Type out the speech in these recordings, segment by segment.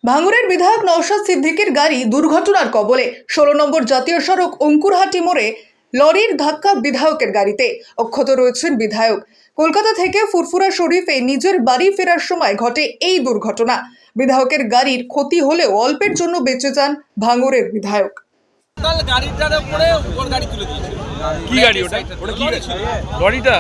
ভাঙড়ের বিধায়ক নওশাদ সিদ্দিকীর গাড়ি দুর্ঘটনার কবলে। 16 নম্বর জাতীয় সড়ক অঙ্কুরহাটি মোড়ে লরির ধাক্কা বিধায়কের গাড়িতে। অক্ষত রয়েছেন বিধায়ক। কলকাতা থেকে ফুরফুরা শরীফে নিজের বাড়ি ফেরার সময় ঘটে এই দুর্ঘটনা। বিধায়কের গাড়ির ক্ষতি হলেও অল্পের জন্য বেঁচে যান ভাঙড়ের বিধায়ক। গাড়িটার উপরে ওর গাড়ি তুলে দিয়েছিল। কি গাড়ি ওটা? ওটা কি লরিটা?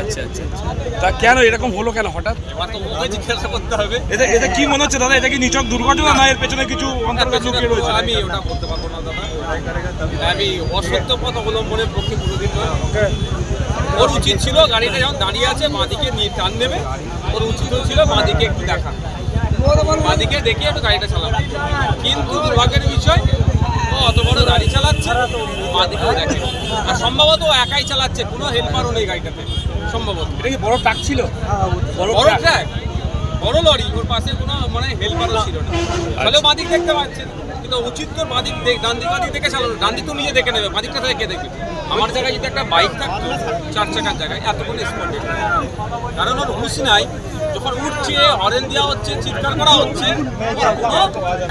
আচ্ছা আচ্ছা আচ্ছা। তা কেন এরকম হলো কেন হঠাৎ? এবার তো ওকে জিজ্ঞাসা করতে হবে। এটা কি মনে হচ্ছে দাদা? এটা কি নিছক দুর্ঘটনা না এর পেছনে কিছু অন্তর্গত লুকিয়ে রয়েছে? আমি ওটা বলতে পারবো না দাদা। আমি অসত্য পথ অবলম্বনের পক্ষে কোনোদিন নয়। ওর উচিত ছিল গাড়িটা যখন দাঁড়িয়ে আছে বাঁদিকে নিয়ে টান নেবে, ওর উচিত ছিল বাঁদিকে একটু দেখা, বাঁদিকে দেখে একটু গাড়িটা চালাবে। কিন্তু দুর্ভাগ্যের বিষয় ও অত বড় গাড়ি চালাচ্ছে, বাঁদিকেও দেখে। আর সম্ভবত ও একাই চালাচ্ছে, কোনো হেল্পারও নেই গাড়িটাতে সম্ভবত। এটা কি বড় ট্রাক ছিল? বড় ট্রাক, বড় লরি, ওর পাশে কোনো মানে হেল্পারও ছিল না। তাহলে বাঁদিক দেখতে পাচ্ছেন, কিন্তু উচিত তো বাঁদিক ডান দিক বাঁদিক দেখে চালানো। ডান দিক তো নিজে দেখে নেবে, বাঁদিকটা থেকে কে দেখবে? আমার জায়গায় যদি একটা বাইক থাকতো, 4 চাকার জায়গায় এতক্ষণ স্পটে, কারণ ওর হুঁশ নাই। যখন উঠছে, হরেন দেওয়া হচ্ছে, চিৎকার করা হচ্ছে।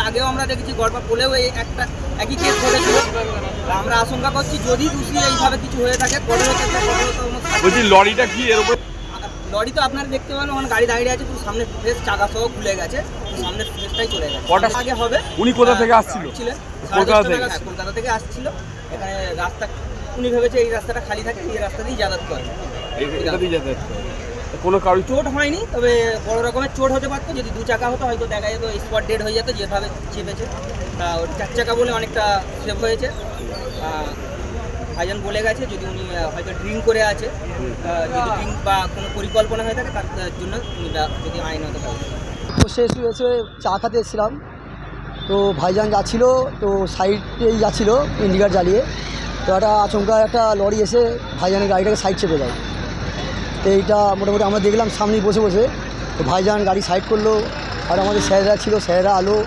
আগেও আমরা দেখেছি গড়পা পোলেও একটা একই কেস ঘটেছিল। আমরা আশঙ্কা করছি যদি দোষী এইভাবে কিছু হয়ে থাকে, বলছি লরিটা কি এর উপর? লরি তো আপনারা দেখতে পাবেন, ওখানে গাড়ি দাঁড়িয়ে আছে, পুরো সামনে ফেস চাকা সহ খুলে গেছে, সামনের ফেসটাই চলে গেছে। কটা আগে হবে? উনি কোথা থেকে আসছিল? কলকাতা থেকে আসছিল। এখানে রাস্তা উনি ভেবেছে এই রাস্তাটা খালি থাকে, এই রাস্তা দিয়ে যাতায়াত করে। কোনো কারো চোট হয়নি, তবে বড় রকমের চোট হতে পারতো। যদি 2 চাকা হতো হয়তো দেখা যেত স্পট ডেড হয়ে যেত, যেভাবে চেপেছে। তা ওর 4 চাকা বলে অনেকটা সেভ হয়েছে। ভাইজান বলে গেছে যদি উনি হয়তো ড্রিঙ্ক করে আছে, যদি ড্রিঙ্ক বা কোনো পরিকল্পনা হয়ে থাকে তার জন্য উনি যদি আইনত ব্যবস্থা। বসে শুয়ে চা খেতে এসেছিলাম, তো ভাইজান যাচ্ছিলো, তো সাইডেই যাচ্ছিলো ইন্ডিকেটর জ্বালিয়ে, তো একটা আচমকা একটা লরি এসে ভাইজানের গাড়িটাকে সাইড চেপে দেয়। তো এইটা মোটামুটি আমরা দেখলাম সামনেই বসে বসে। তো ভাইজান গাড়ি সাইড করলো, আর আমাদের স্যারেরা ছিল, স্যারেরা আলো,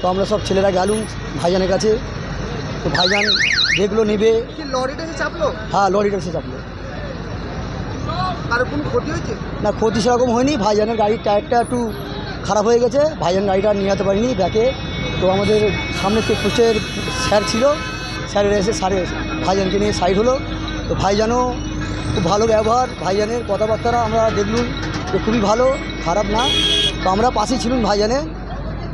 তো আমরা সব ছেলেরা গেলুম ভাইজানের কাছে। তো ভাইজান দেখলো নেবে। লরিটা এসে চাপলো? হ্যাঁ, লরিটা এসে চাপলো। আর কোনো ক্ষতি হয়েছে? না, ক্ষতি সেরকম হয়নি। ভাইজানের গাড়ির টায়ারটা একটু খারাপ হয়ে গেছে, ভাইজান গাড়িটা নিয়ে যেতে পারিনি ব্যাকে। তো আমাদের সামনে চেকপোস্টের স্যার ছিল, স্যারের এসে ভাইজানকে নিয়ে সাইড হলো। তো ভাইজানও খুব ভালো ব্যবহার, ভাইজানের কথাবার্তা আমরা দেখলুম যে খুবই ভালো, খারাপ না। তো আমরা পাশেই ছিলুম ভাইজানের।